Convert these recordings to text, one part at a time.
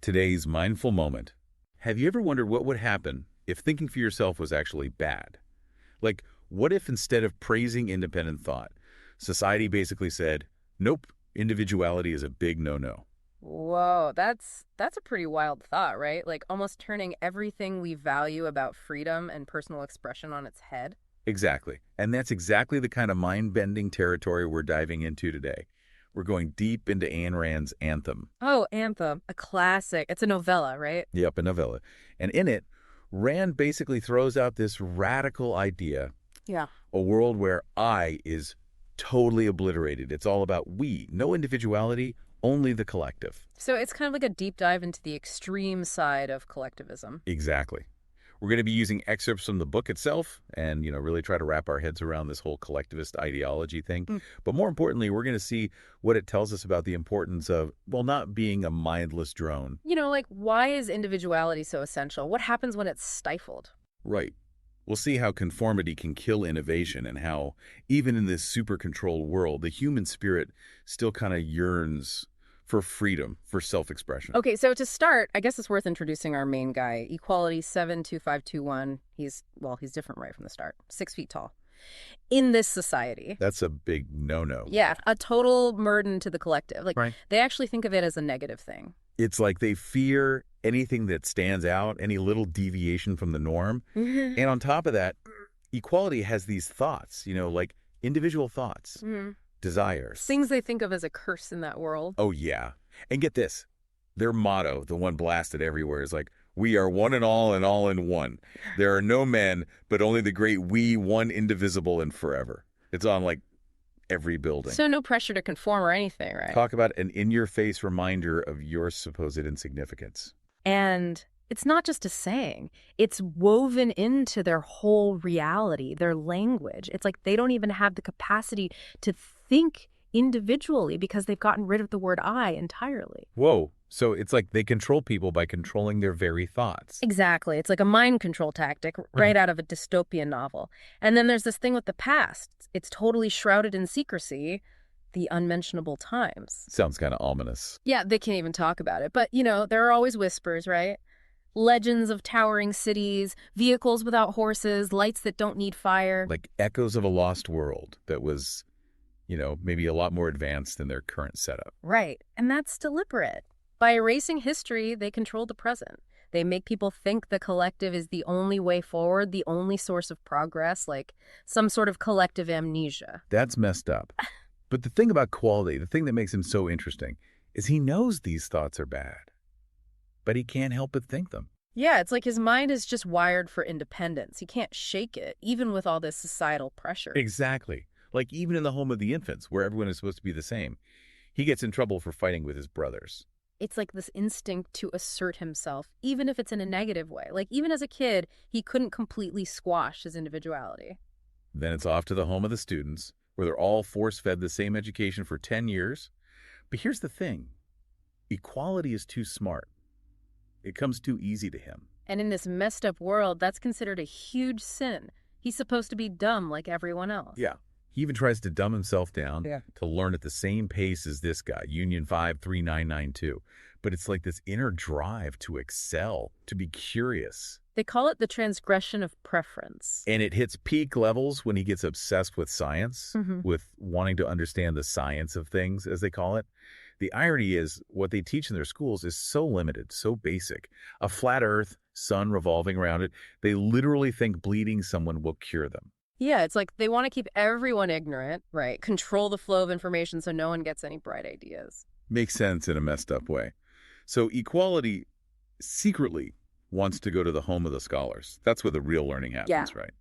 Today's mindful moment. Have you ever wondered what would happen if thinking for yourself was actually bad? Like, what if instead of praising independent thought, society basically said, nope, individuality is a big no-no? Whoa, that's a pretty wild thought, right? Like almost turning everything we value about freedom and personal expression on its head. Exactly. And that's exactly the kind of mind-bending territory we're diving into today. We're going deep into Ayn Rand's Anthem. Oh, Anthem, a classic. It's a novella, right? Yep, a novella. And in it, Rand basically throws out this radical idea, Yeah. a world where I is totally obliterated. It's all about we, no individuality, only the collective. So it's kind of like a deep dive into the extreme side of collectivism. Exactly. We're going to be using excerpts from the book itself and, really try to wrap our heads around this whole collectivist ideology thing. But more importantly, we're going to see what it tells us about the importance of, well, not being a mindless drone. Like why is individuality so essential? What happens when it's stifled? Right. We'll see how conformity can kill innovation and how, even in this super-controlled world, the human spirit still kind of yearns for freedom, for self-expression. Okay, so to start, I guess it's worth introducing our main guy, Equality 72521. He's different right from the start. 6 feet tall. In this society. That's a big no-no. Yeah, a total burden to the collective. Right. They actually think of it as a negative thing. It's like they fear anything that stands out, any little deviation from the norm. And on top of that, equality has these thoughts, like individual thoughts, desires. Things they think of as a curse in that world. Oh, yeah. And get this. Their motto, the one blasted everywhere, is like, we are one and all in one. There are no men, but only the great we, one indivisible and forever. It's on, every building. So no pressure to conform or anything, right? Talk about an in-your-face reminder of your supposed insignificance. And it's not just a saying. It's woven into their whole reality, their language. It's like they don't even have the capacity to think individually because they've gotten rid of the word I entirely. Whoa. So it's like they control people by controlling their very thoughts. Exactly. It's like a mind control tactic right out of a dystopian novel. And then there's this thing with the past. It's totally shrouded in secrecy, the unmentionable times. Sounds kind of ominous. Yeah, they can't even talk about it. But, there are always whispers, right? Legends of towering cities, vehicles without horses, lights that don't need fire. Like echoes of a lost world that was, maybe a lot more advanced than their current setup. Right. And that's deliberate. By erasing history, they control the present. They make people think the collective is the only way forward, the only source of progress, like some sort of collective amnesia. That's messed up. But the thing about quality, the thing that makes him so interesting, is he knows these thoughts are bad, but he can't help but think them. Yeah, it's like his mind is just wired for independence. He can't shake it, even with all this societal pressure. Exactly. Like even in the home of the infants, where everyone is supposed to be the same, he gets in trouble for fighting with his brothers. It's like this instinct to assert himself, even if it's in a negative way. Like even as a kid, he couldn't completely squash his individuality. Then it's off to the home of the students, where they're all force-fed the same education for 10 years. But here's the thing. Equality is too smart. It comes too easy to him. And in this messed up world, that's considered a huge sin. He's supposed to be dumb like everyone else. Yeah. He even tries to dumb himself down to learn at the same pace as this guy, Union 53992. But it's like this inner drive to excel, to be curious. They call it the transgression of preference. And it hits peak levels when he gets obsessed with science, with wanting to understand the science of things, as they call it. The irony is what they teach in their schools is so limited, so basic. A flat earth, sun revolving around it. They literally think bleeding someone will cure them. Yeah, it's like they want to keep everyone ignorant, right? Control the flow of information so no one gets any bright ideas. Makes sense in a messed up way. So equality secretly wants to go to the home of the scholars. That's where the real learning happens, right?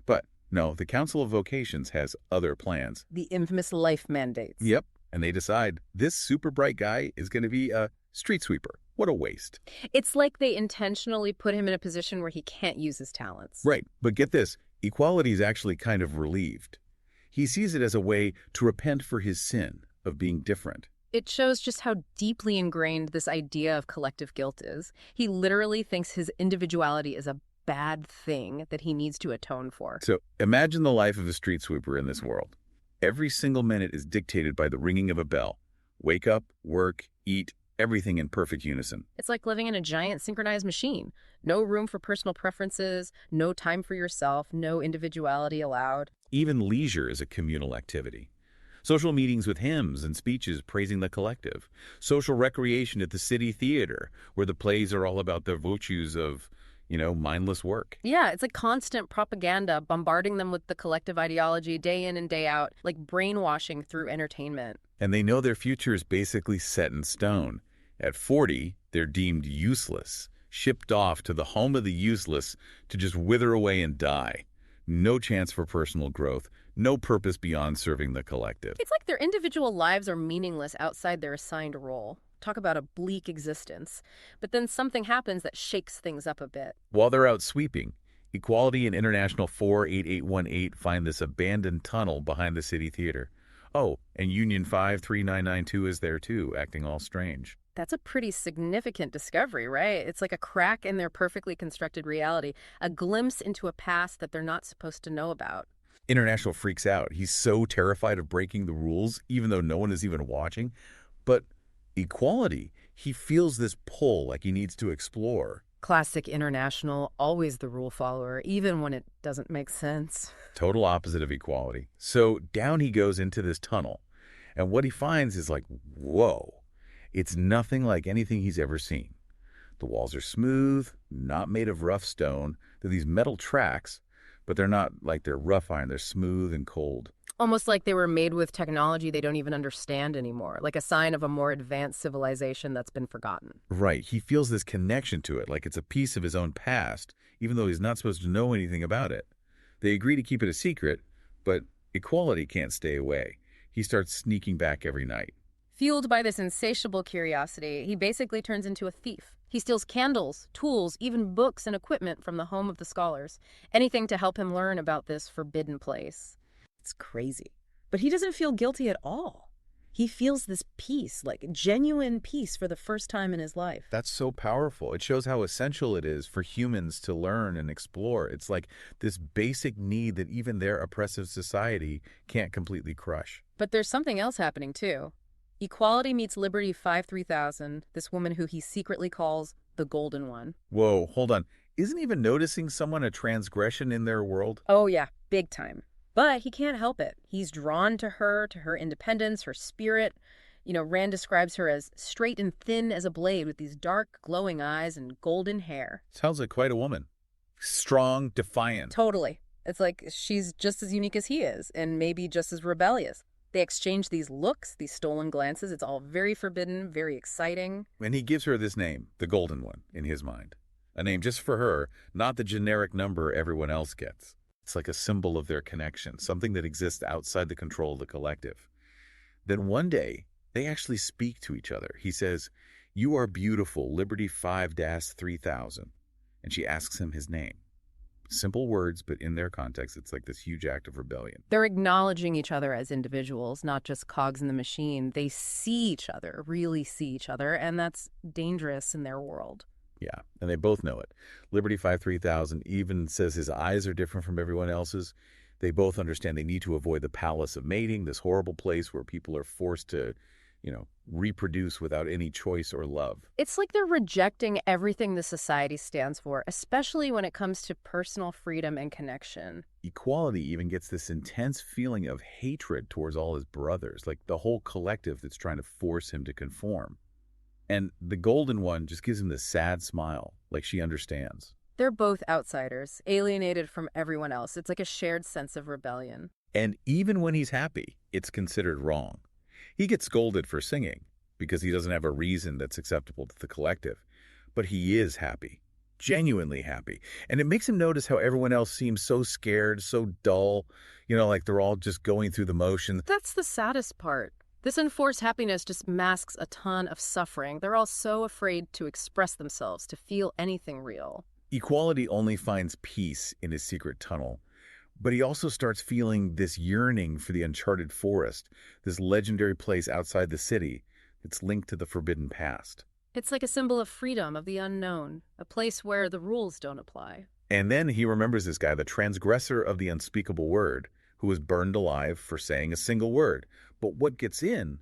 But no, the Council of Vocations has other plans. The infamous life mandates. Yep. And they decide this super bright guy is going to be a street sweeper. What a waste. It's like they intentionally put him in a position where he can't use his talents. Right. But get this. Equality is actually kind of relieved. He sees it as a way to repent for his sin of being different. It shows just how deeply ingrained this idea of collective guilt is. He literally thinks his individuality is a bad thing that he needs to atone for. So imagine the life of a street sweeper in this world. Every single minute is dictated by the ringing of a bell. Wake up, work, eat, Everything in perfect unison. It's like living in a giant synchronized machine. No room for personal preferences, no time for yourself, no individuality allowed. Even leisure is a communal activity. Social meetings with hymns and speeches praising the collective. Social recreation at the city theater, where the plays are all about the virtues of, mindless work. Yeah, it's like constant propaganda bombarding them with the collective ideology day in and day out, like brainwashing through entertainment. And they know their future is basically set in stone. At 40, they're deemed useless, shipped off to the home of the useless to just wither away and die. No chance for personal growth, no purpose beyond serving the collective. It's like their individual lives are meaningless outside their assigned role. Talk about a bleak existence. But then something happens that shakes things up a bit. While they're out sweeping, Equality and International 48818 find this abandoned tunnel behind the city theater. Oh, and Union 53992 is there too, acting all strange. That's a pretty significant discovery, right? It's like a crack in their perfectly constructed reality, a glimpse into a past that they're not supposed to know about. International freaks out. He's so terrified of breaking the rules, even though no one is even watching. But Equality, he feels this pull like he needs to explore. Classic International, always the rule follower, even when it doesn't make sense. Total opposite of Equality. So down he goes into this tunnel. And what he finds is like, whoa, it's nothing like anything he's ever seen. The walls are smooth, not made of rough stone. They're these metal tracks, but they're not like they're rough iron. They're smooth and cold. Almost like they were made with technology they don't even understand anymore, like a sign of a more advanced civilization that's been forgotten. Right. He feels this connection to it, like it's a piece of his own past, even though he's not supposed to know anything about it. They agree to keep it a secret, but Equality can't stay away. He starts sneaking back every night. Fueled by this insatiable curiosity, he basically turns into a thief. He steals candles, tools, even books and equipment from the home of the scholars, anything to help him learn about this forbidden place. It's crazy. But he doesn't feel guilty at all. He feels this peace, like genuine peace for the first time in his life. That's so powerful. It shows how essential it is for humans to learn and explore. It's like this basic need that even their oppressive society can't completely crush. But there's something else happening, too. Equality meets Liberty 53000, this woman who he secretly calls the Golden One. Whoa, hold on. Isn't even noticing someone a transgression in their world? Oh, yeah, big time. But he can't help it. He's drawn to her independence, her spirit. Rand describes her as straight and thin as a blade with these dark, glowing eyes and golden hair. Sounds like quite a woman. Strong, defiant. Totally. It's like she's just as unique as he is, and maybe just as rebellious. They exchange these looks, these stolen glances. It's all very forbidden, very exciting. And he gives her this name, the Golden One, in his mind. A name just for her, not the generic number everyone else gets. It's like a symbol of their connection, something that exists outside the control of the collective. Then one day, they actually speak to each other. He says, "You are beautiful, Liberty 5-3000." And she asks him his name. Simple words, but in their context, it's like this huge act of rebellion. They're acknowledging each other as individuals, not just cogs in the machine. They see each other, really see each other, and that's dangerous in their world. Yeah, and they both know it. Liberty 5-3000 even says his eyes are different from everyone else's. They both understand they need to avoid the palace of mating, this horrible place where people are forced to, reproduce without any choice or love. It's like they're rejecting everything the society stands for, especially when it comes to personal freedom and connection. Equality even gets this intense feeling of hatred towards all his brothers, like the whole collective that's trying to force him to conform. And the Golden One just gives him this sad smile, like she understands. They're both outsiders, alienated from everyone else. It's like a shared sense of rebellion. And even when he's happy, it's considered wrong. He gets scolded for singing because he doesn't have a reason that's acceptable to the collective. But he is happy, genuinely happy. And it makes him notice how everyone else seems so scared, so dull, like they're all just going through the motions. That's the saddest part. This enforced happiness just masks a ton of suffering. They're all so afraid to express themselves, to feel anything real. Equality only finds peace in his secret tunnel, but he also starts feeling this yearning for the uncharted forest, this legendary place outside the city that's linked to the forbidden past. It's like a symbol of freedom, of the unknown, a place where the rules don't apply. And then he remembers this guy, the transgressor of the unspeakable word, who was burned alive for saying a single word. But what gets in?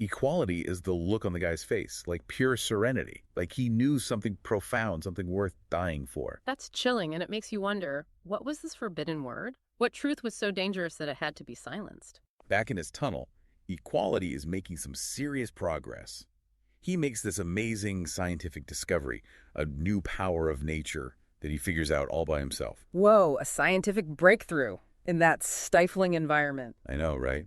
Equality is the look on the guy's face, like pure serenity. Like he knew something profound, something worth dying for. That's chilling, and it makes you wonder, what was this forbidden word? What truth was so dangerous that it had to be silenced? Back in his tunnel, equality is making some serious progress. He makes this amazing scientific discovery, a new power of nature that he figures out all by himself. Whoa, a scientific breakthrough in that stifling environment. I know, right?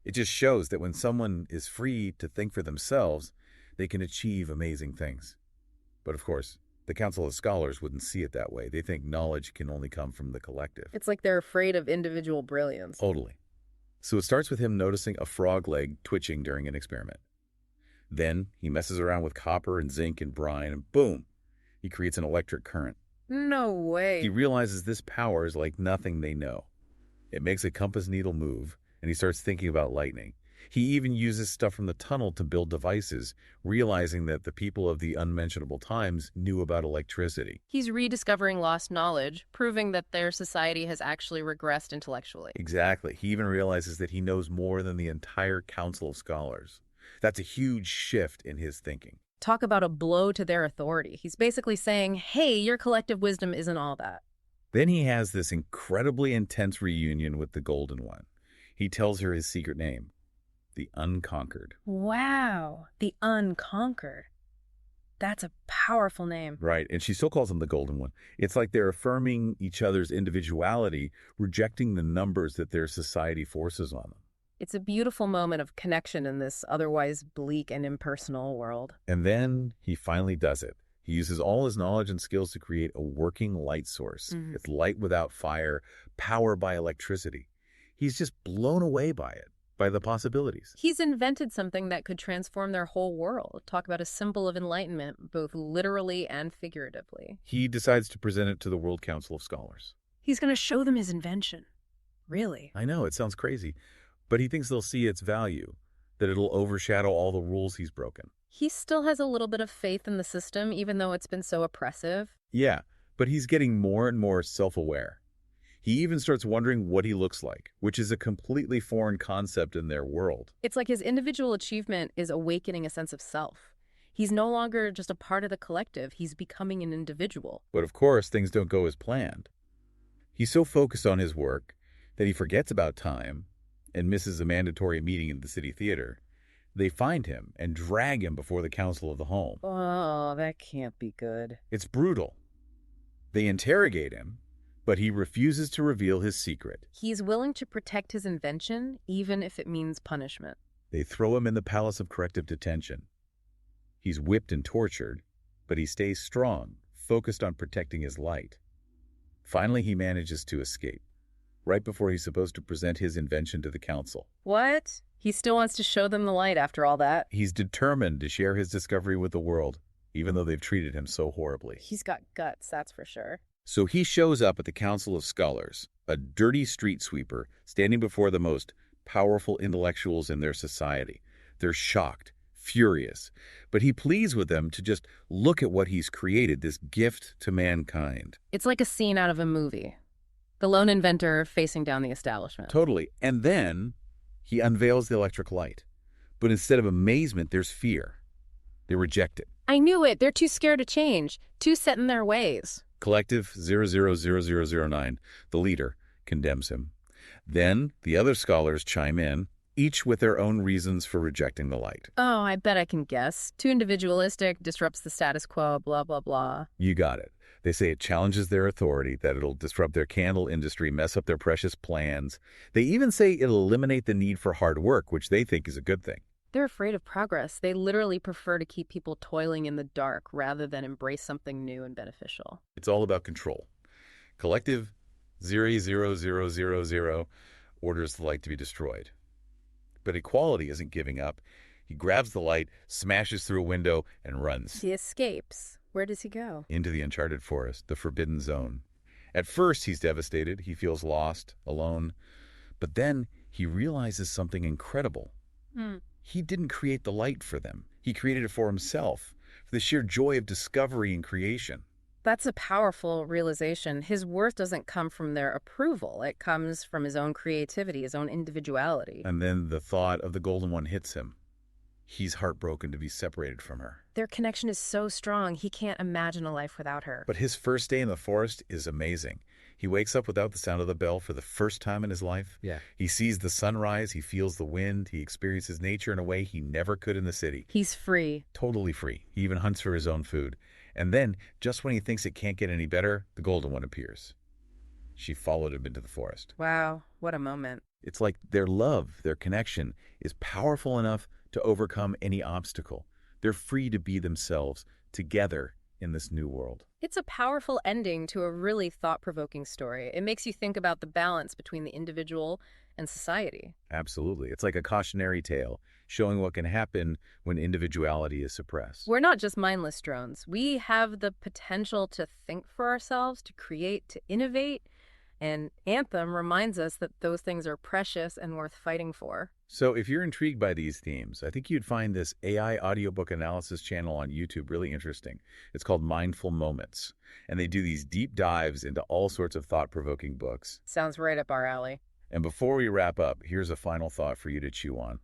It just shows that when someone is free to think for themselves, they can achieve amazing things. But of course, the Council of Scholars wouldn't see it that way. They think knowledge can only come from the collective. It's like they're afraid of individual brilliance. Totally. So it starts with him noticing a frog leg twitching during an experiment. Then he messes around with copper and zinc and brine, and boom, he creates an electric current. No way. He realizes this power is like nothing they know. It makes a compass needle move, and he starts thinking about lightning. He even uses stuff from the tunnel to build devices, realizing that the people of the unmentionable times knew about electricity. He's rediscovering lost knowledge, proving that their society has actually regressed intellectually. Exactly. He even realizes that he knows more than the entire Council of Scholars. That's a huge shift in his thinking. Talk about a blow to their authority. He's basically saying, hey, your collective wisdom isn't all that. Then he has this incredibly intense reunion with the Golden One. He tells her his secret name, the Unconquered. Wow, the Unconquered. That's a powerful name. Right, and she still calls him the Golden One. It's like they're affirming each other's individuality, rejecting the numbers that their society forces on them. It's a beautiful moment of connection in this otherwise bleak and impersonal world. And then he finally does it. He uses all his knowledge and skills to create a working light source. It's light without fire, power by electricity. He's just blown away by it, by the possibilities. He's invented something that could transform their whole world. Talk about a symbol of enlightenment, both literally and figuratively. He decides to present it to the World Council of Scholars. He's going to show them his invention. Really? I know, it sounds crazy, but he thinks they'll see its value, that it'll overshadow all the rules he's broken. He still has a little bit of faith in the system, even though it's been so oppressive. Yeah, but he's getting more and more self-aware. He even starts wondering what he looks like, which is a completely foreign concept in their world. It's like his individual achievement is awakening a sense of self. He's no longer just a part of the collective, he's becoming an individual. But of course, things don't go as planned. He's so focused on his work that he forgets about time and misses a mandatory meeting in the city theater. They find him and drag him before the council of the home. Oh, that can't be good. It's brutal. They interrogate him, but he refuses to reveal his secret. He's willing to protect his invention, even if it means punishment. They throw him in the Palace of Corrective Detention. He's whipped and tortured, but he stays strong, focused on protecting his light. Finally, he manages to escape, right before he's supposed to present his invention to the council. What? He still wants to show them the light after all that? He's determined to share his discovery with the world, even though they've treated him so horribly. He's got guts, that's for sure. So he shows up at the Council of Scholars, a dirty street sweeper standing before the most powerful intellectuals in their society. They're shocked, furious, but he pleads with them to just look at what he's created, this gift to mankind. It's like a scene out of a movie. The lone inventor facing down the establishment. Totally. And then he unveils the electric light. But instead of amazement, there's fear. They reject it. I knew it. They're too scared to change, too set in their ways. Collective 000009, the leader, condemns him. Then the other scholars chime in, each with their own reasons for rejecting the light. Oh, I bet I can guess. Too individualistic, disrupts the status quo, blah, blah, blah. You got it. They say it challenges their authority, that it'll disrupt their candle industry, mess up their precious plans. They even say it'll eliminate the need for hard work, which they think is a good thing. They're afraid of progress. They literally prefer to keep people toiling in the dark rather than embrace something new and beneficial. It's all about control. Collective 00000 orders the light to be destroyed. But equality isn't giving up. He grabs the light, smashes through a window, and runs. He escapes. Where does he go? Into the uncharted forest, the forbidden zone. At first, he's devastated. He feels lost, alone. But then he realizes something incredible. He didn't create the light for them. He created it for himself, for the sheer joy of discovery and creation. That's a powerful realization. His worth doesn't come from their approval. It comes from his own creativity, his own individuality. And then the thought of the Golden One hits him. He's heartbroken to be separated from her. Their connection is so strong, he can't imagine a life without her. But his first day in the forest is amazing. He wakes up without the sound of the bell for the first time in his life. Yeah. He sees the sunrise, he feels the wind, he experiences nature in a way he never could in the city. He's free. Totally free. He even hunts for his own food. And then, just when he thinks it can't get any better, the golden one appears. She followed him into the forest. Wow, what a moment. It's like their love, their connection, is powerful enough to overcome any obstacle. They're free to be themselves, together in this new world. It's a powerful ending to a really thought-provoking story. It makes you think about the balance between the individual and society. Absolutely. It's like a cautionary tale, showing what can happen when individuality is suppressed. We're not just mindless drones. We have the potential to think for ourselves, to create, to innovate. And Anthem reminds us that those things are precious and worth fighting for. So if you're intrigued by these themes, I think you'd find this AI audiobook analysis channel on YouTube really interesting. It's called Mindful Moments, and they do these deep dives into all sorts of thought-provoking books. Sounds right up our alley. And before we wrap up, here's a final thought for you to chew on.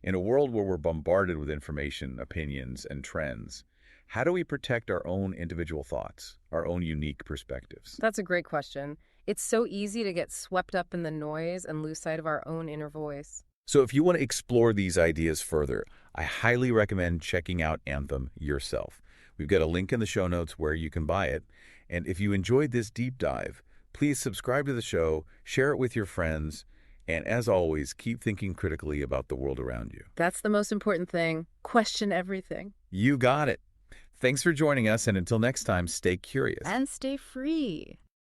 In a world where we're bombarded with information, opinions, and trends, how do we protect our own individual thoughts, our own unique perspectives? That's a great question. It's so easy to get swept up in the noise and lose sight of our own inner voice. So if you want to explore these ideas further, I highly recommend checking out Anthem yourself. We've got a link in the show notes where you can buy it. And if you enjoyed this deep dive, please subscribe to the show, share it with your friends, and as always, keep thinking critically about the world around you. That's the most important thing. Question everything. You got it. Thanks for joining us, and until next time, stay curious. And stay free.